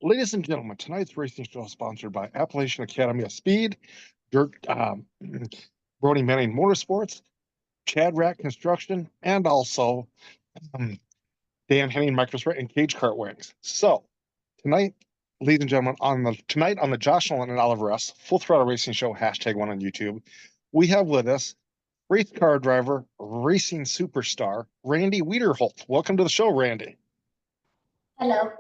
Ladies and gentlemen, tonight's racing show is sponsored by Appalachian Academy of Speed, Dirt, Brody Manning Motorsports, Chad Rat Construction, and also um, Dan Henning Microspray and Cage Kart Wings. So tonight, ladies and gentlemen, on the Josh Nolan and Oliver S. Full Throttle Racing Show #1 on YouTube, we have with us race car driver, racing superstar Randy Weiderholt. Welcome to the show, Randy. Hello.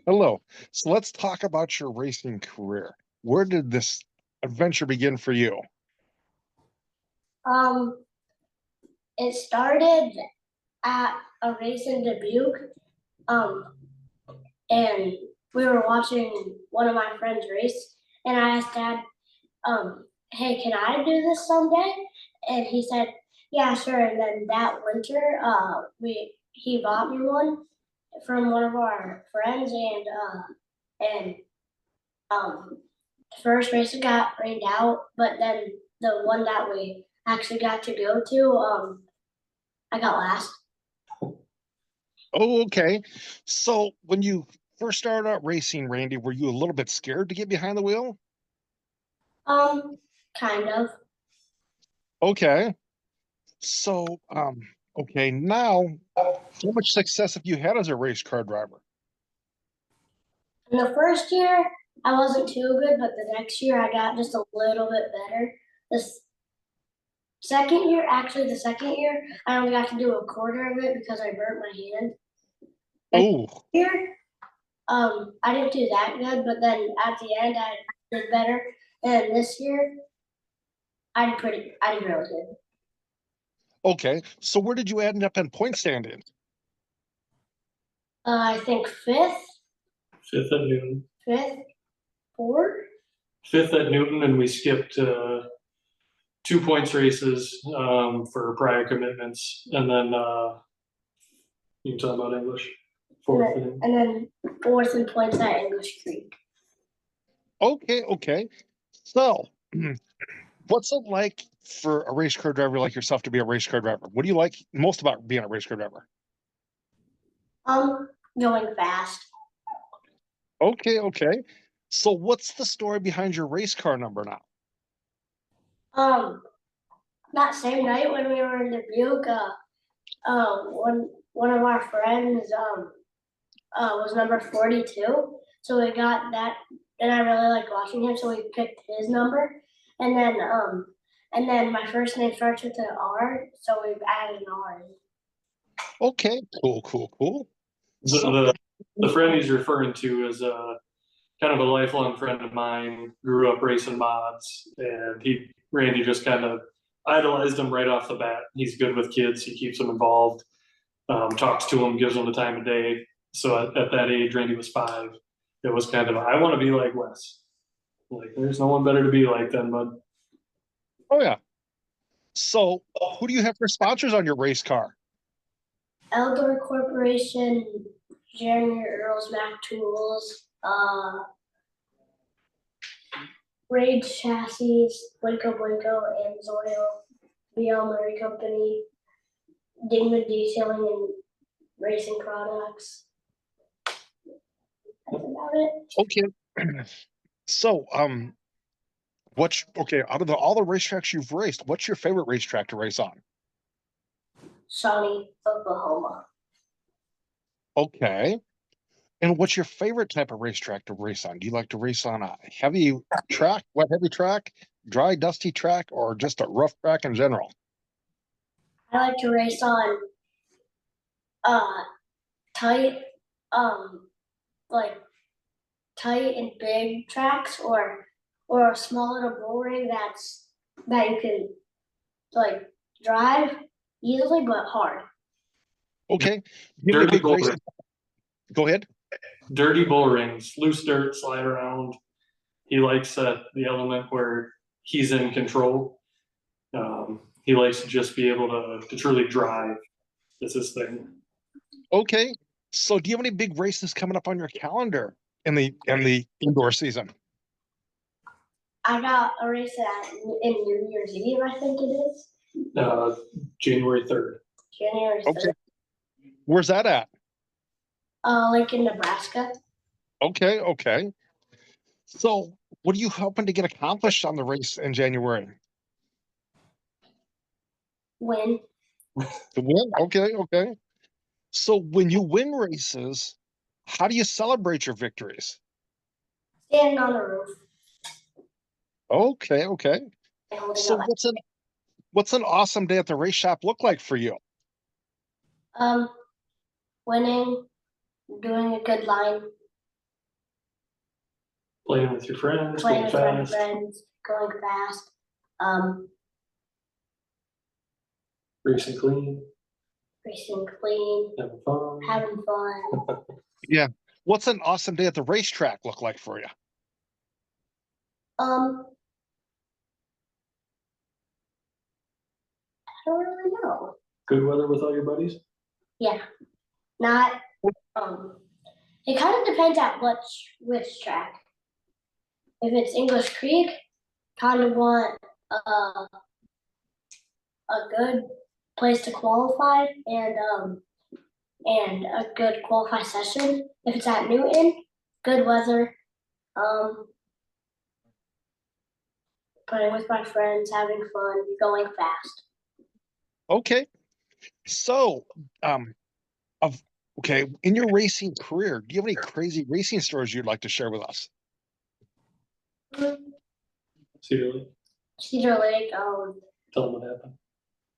Hello. So let's talk about your racing career. Where did this adventure begin for you? It started at a race in Dubuque, and we were watching one of my friends race, and I asked Dad, hey, can I do this someday? And he said, yeah, sure. And then that winter, he bought me one from one of our friends, and the first race got rained out, but then the one that we actually got to go to, I got last. Oh, okay. So when you first started out racing, Randy, were you a little bit scared to get behind the wheel? Kind of. Okay. So, okay, now, how much success have you had as a race car driver? In the first year, I wasn't too good, but the next year I got just a little bit better. The second year, I only got to do a quarter of it because I burnt my hand. Oh. Here, I didn't do that good, but then at the end I did better. And this year, I did really good. Okay, so where did you end up in point standing? I think fifth. Fifth at Newton. Fifth, fourth. Fifth at Newton, and we skipped 2 points races for prior commitments, and then you can talk about English. Fourth, and then fourth in points at English Creek. Okay. So, what's it like for a race car driver like yourself to be a race car driver? What do you like most about being a race car driver? Going fast. Okay. So what's the story behind your race car number now? That same night when we were in Dubuque, one of our friends was number 42, so we got that, and I really liked watching him, so we picked his number, and then my first name starts with an R, so we've added an R. Okay, cool. The friend he's referring to is kind of a lifelong friend of mine, grew up racing mods, and Randy just kind of idolized him right off the bat. He's good with kids, he keeps them involved, talks to them, gives them the time of day. So at that age, Randy was 5. It was kind of, I want to be like Wes. Like, there's no one better to be like than Bud. Oh yeah. So who do you have for sponsors on your race car? Eldor Corporation, Jeremy Earls Mac Tools, Rage Chassis, Blinko, Amsoil, BL Murray Company, Dingman Detailing and Racing Products. That's about it. Okay. So, out of all the racetracks you've raced, what's your favorite racetrack to race on? Shawnee, Oklahoma. Okay. And what's your favorite type of racetrack to race on? Do you like to race on a heavy track, wet heavy track, dry dusty track, or just a rough track in general? I like to race on tight and big tracks, or a small little bull ring that you can like drive easily but hard. Okay. Dirty bull ring. Go ahead. Dirty bull rings, loose dirt, slide around. He likes the element where he's in control. He likes to just be able to truly drive. It's his thing. Okay. So do you have any big races coming up on your calendar in the indoor season? I got a race in New Year's Eve, I think it is. January 3rd. January 3rd. Okay. Where's that at? Lincoln, Nebraska. Okay, okay. So what are you hoping to get accomplished on the race in January? Win, To win? Okay, okay. So when you win races, how do you celebrate your victories? standing on the roof Okay, okay. and holding So up my, what's an awesome day at the race shop look like for you? um, winning, doing a good line, Playing with your friends, playing going with my fast, friends, going fast, um, racing clean, racing clean, having fun. having fun. Yeah. What's an awesome day at the racetrack look like for you? Um, I don't really know. Good weather with all your buddies. Yeah, not, um, it kind of depends at which track. If it's English Creek, kind of want a good place to qualify and a good qualify session. If it's at Newton, good weather, um, playing with my friends, having fun, going fast. Okay. So, um, of okay, in your racing career, do you have any crazy racing stories you'd like to share with us? Cedar Lake. Cedar Lake, Tell them what happened.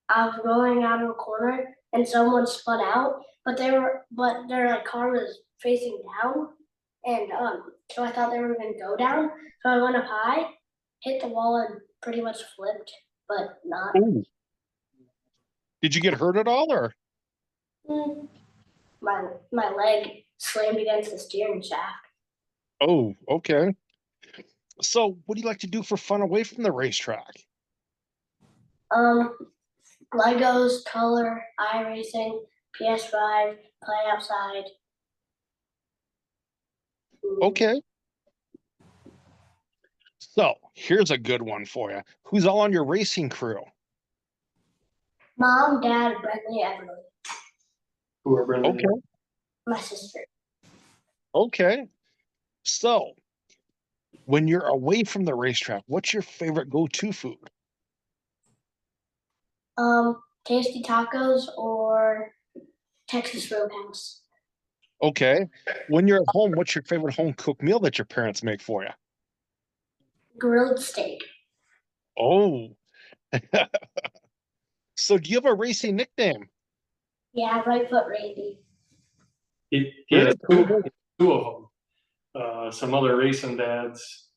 I was going out of a corner and someone spun out, but their like car was facing down, and so I thought they were gonna go down. So I went up high, hit the wall, and pretty much flipped, but not. Ooh. Did you get hurt at all, or? Mm, my leg slammed against the steering shaft. Oh, okay. So, what do you like to do for fun away from the racetrack? Um, Legos, color, iRacing, PS5, play outside. Okay. So, here's a good one for you. Who's all on your racing crew? Mom, Dad, Bradley, Everly, Who are Brendan? Okay. my sister. Okay. So, when you're away from the racetrack, what's your favorite go-to food? Tasty tacos or Texas Roadhouse. Okay. When you're at home, what's your favorite home cooked meal that your parents make for you? Grilled steak. Oh. So, do you have a racing nickname? Yeah, right foot Randy. He has Very cool. two of them. Some other racing dads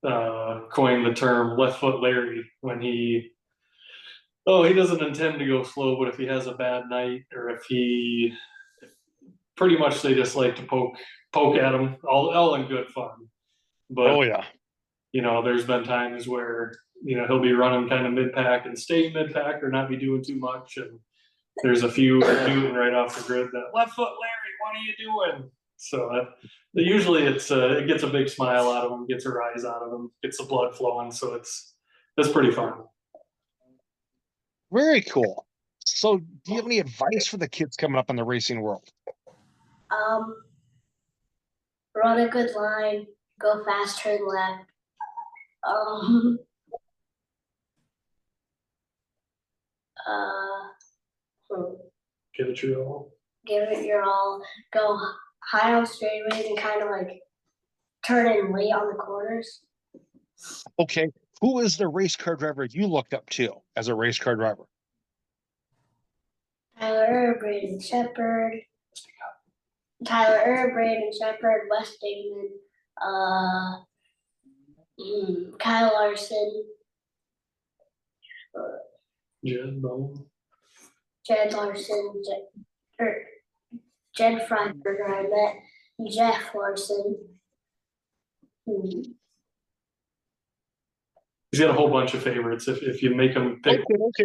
coined the term left foot Larry when he doesn't intend to go slow, but if he has a bad night or if he pretty much they just like to poke at him all in good fun. But Oh, yeah. there's been times where he'll be running kind of mid pack and stay mid pack or not be doing too much, and there's a few shooting right off the grid that left foot Larry, what are you doing? So usually it gets a big smile out of him, gets a rise out of him, gets the blood flowing. So it's pretty fun. Very cool. So, do you have any advice for the kids coming up in the racing world? Um, Run a good line, go fast, turn left. Um, uh, Give it your all. Give it your all. Go high on straightaways and kind of like turn in late on the corners. Okay. Who is the race car driver you looked up to as a race car driver? Braden Shepard, Braden Shepard, Wes Digman, Kyle Larson, Jed Bone. Jed Larson, Jed Freiberger, I met Jeff Larson. He's got a whole bunch of favorites. If you make him pick,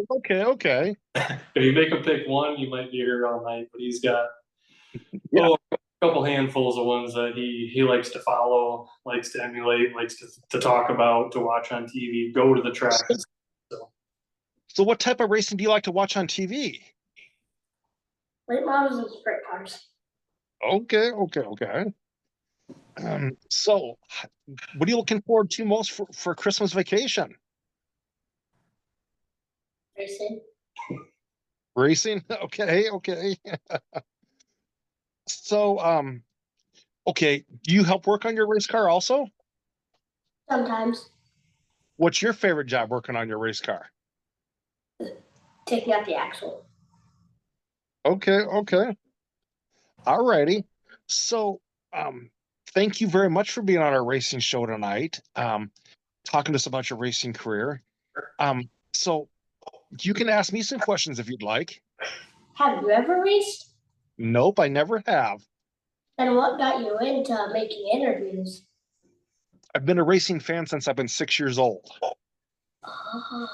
Okay. if you make him pick one, you might be here all night. But he's got Yeah. a couple handfuls of ones that he likes to follow, likes to emulate, likes to talk about, to watch on TV, go to the track. So, what type of racing do you like to watch on TV? Late models and sprint cars. Okay. So what are you looking forward to most for Christmas vacation? Racing. Racing? Okay, okay. So, okay, do you help work on your race car also? Sometimes What's your favorite job working on your race car? taking out the axle. Okay, okay. All righty. So, um, thank you very much for being on our racing show tonight. Talking to us about your racing career. So you can ask me some questions if you'd like. Have you ever raced? Nope, I never have. Then what got you into making interviews? I've been a racing fan since I've been 6 years old. Oh.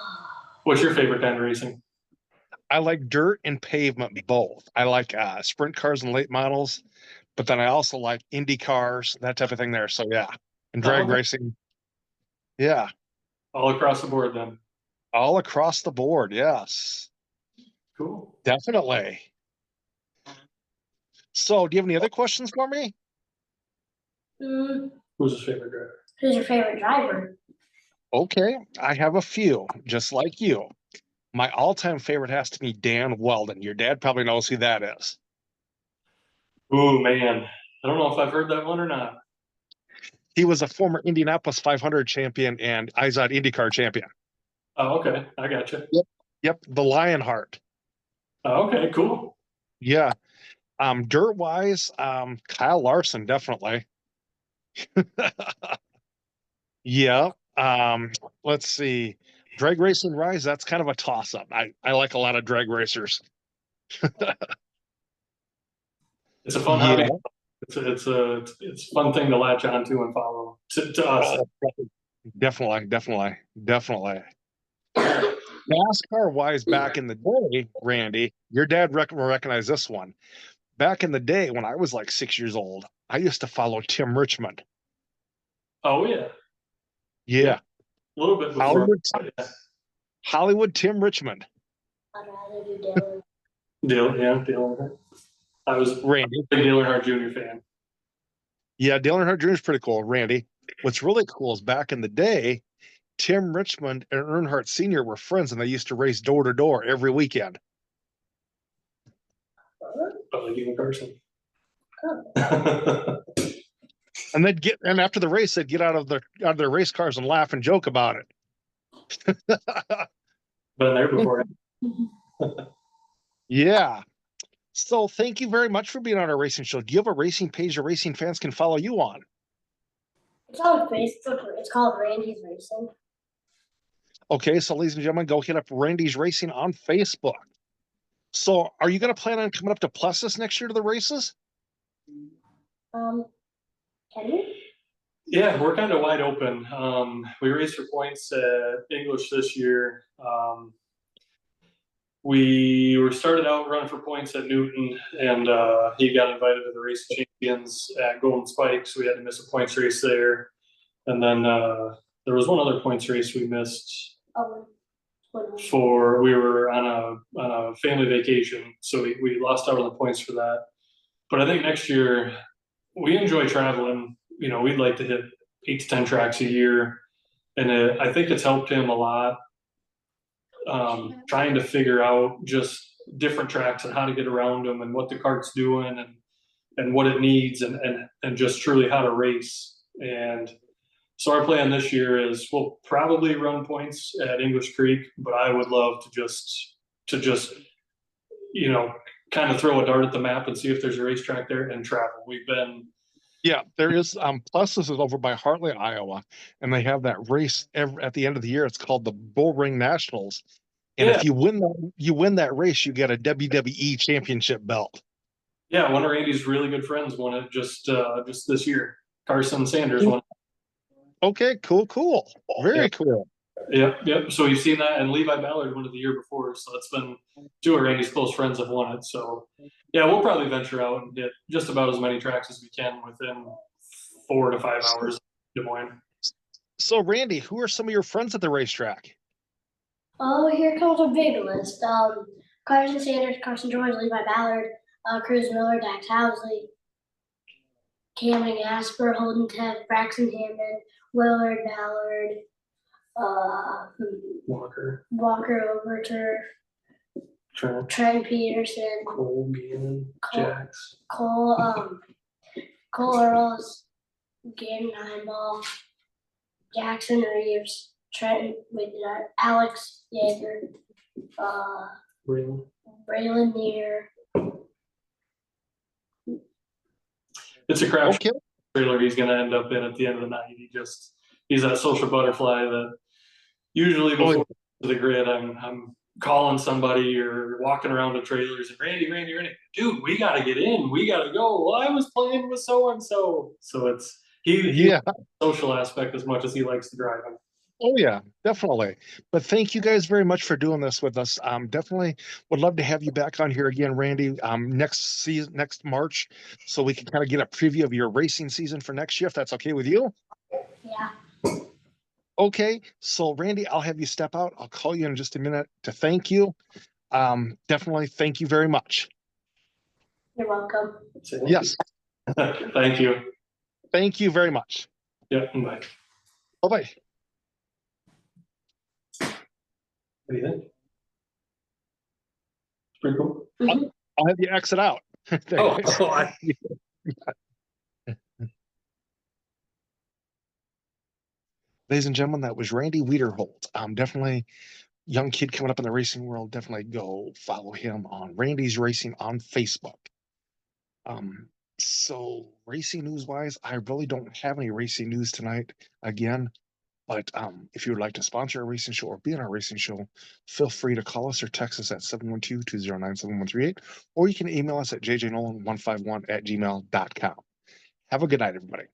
What's your favorite kind of racing? I like dirt and pavement both. I like sprint cars and late models, but then I also like Indy cars, that type of thing there. So yeah, and drag Okay. racing. Yeah, All across the board then. all across the board. Yes, Cool. definitely. So do you have any other questions for me? Mm, Who's his favorite driver? who's your favorite driver? Okay, I have a few, just like you. My all-time favorite has to be Dan Weldon. Your dad probably knows who that is. Ooh, man. I don't know if I've heard that one or not. He was a former Indianapolis 500 champion and IZOD IndyCar champion. Oh, okay. I got you. Yep. Yep, the Lionheart. Oh, okay, cool. Yeah. Dirt wise, Kyle Larson, definitely. Yeah. Let's see. Drag racing rise, that's kind of a toss up. I like a lot of drag racers. It's a fun hobby. Yeah. It's a fun thing to latch onto and follow to us. Oh, definitely, definitely, definitely. NASCAR wise, back in the day, Randy, your dad will recognize this one. Back in the day when I was like 6 years old, I used to follow Tim Richmond. Oh yeah. Yeah. Yeah. A little bit before. Hollywood, Yeah. Hollywood Tim Richmond. I'd rather do Dylan. Dale. I was a Randy. big Dale Earnhardt Jr. fan. Yeah, Dale Earnhardt Jr. is pretty cool. Randy. What's really cool is back in the day, Tim Richmond and Earnhardt Sr. were friends and they used to race door to door every weekend. But like even Carson. Oh. And and after the race, they'd get out of their race cars and laugh and joke about it. Been there before. Yeah. So thank you very much for being on our racing show. Do you have a racing page your racing fans can follow you on? It's on Facebook. It's called Randy's Racing. Okay, so ladies and gentlemen, go hit up Randy's Racing on Facebook. So are you going to plan on coming up to Plessis next year to the races? Can you? Yeah, we're kind of wide open. We raced for points at English this year. We were started out running for points at Newton, and he got invited to the race champions at Golden Spikes. We had to miss a points race there, and then there was one other points race we missed Oh, we were on a family vacation, so we lost out on the points for that. But I think next year we enjoy traveling. You know, we'd like to hit 8 to 10 tracks a year, and I think it's helped him a lot. Trying to figure out just different tracks and how to get around them and what the cart's doing and what it needs and just truly how to race. And so our plan this year is we'll probably run points at English Creek, but I would love to just you know kind of throw a dart at the map and see if there's a racetrack there and travel. We've been Yeah, there is. Plus, this is over by Hartley, Iowa, and they have that race at the end of the year. It's called the Bull Ring Nationals, and yeah if you win that race, you get a WWE Championship belt. yeah one of Randy's really good friends won it just this year. Carson Sanders won. Okay, cool, very cool. Yep. So you've seen that, and Levi Ballard won it the year before. So it's been two of Randy's close friends have won it. So yeah, we'll probably venture out and hit just about as many tracks as we can within 4 to 5 hours of Des Moines. So, Randy, who are some of your friends at the racetrack? Oh, here comes a big list. Carson Sanders, Carson George, Levi Ballard, Cruz Miller, Dax Housley, Cameron Gasper, Holden Tev, Braxton Hammond, Willard Ballard, Walker, Walker Overturf, Trent, Trent Peterson, Cole, Gannon, Cole- Jax. Cole Earls, Gannon Heinball, Jackson Reeves, Trent Alex Yeager, Really? Braylon Neer. It's a crap Okay. trailer he's going to end up in at the end of the night. He's that social butterfly that usually Oh, before the grid, I'm calling somebody or walking around the trailers and Randy, dude, we got to get in. We got to go. Well, I was playing with so and so. So it's he yeah. social aspect as much as he likes the driving. Oh yeah, definitely. But thank you guys very much for doing this with us. Definitely would love to have you back on here again, Randy, next season, next March, so we can kind of get a preview of your racing season for next year, if that's okay with you. Yeah. Okay, so Randy, I'll have you step out. I'll call you in just a minute to thank you. Definitely thank you very much. You're welcome. Yes, Thank you. thank you very much. Yeah, bye. Bye-bye. What do you think? It's pretty cool. Mhm. I'll have you exit out. There Oh, you go. Ladies and gentlemen, that was Randy Weiderholt. Definitely young kid coming up in the racing world. Definitely go follow him on Randy's Racing on Facebook. So racing news wise, I really don't have any racing news tonight again. But if you would like to sponsor a racing show or be on our racing show, feel free to call us or text us at 712-209-7138, or you can email us at jjnolan151@gmail.com. Have a good night, everybody.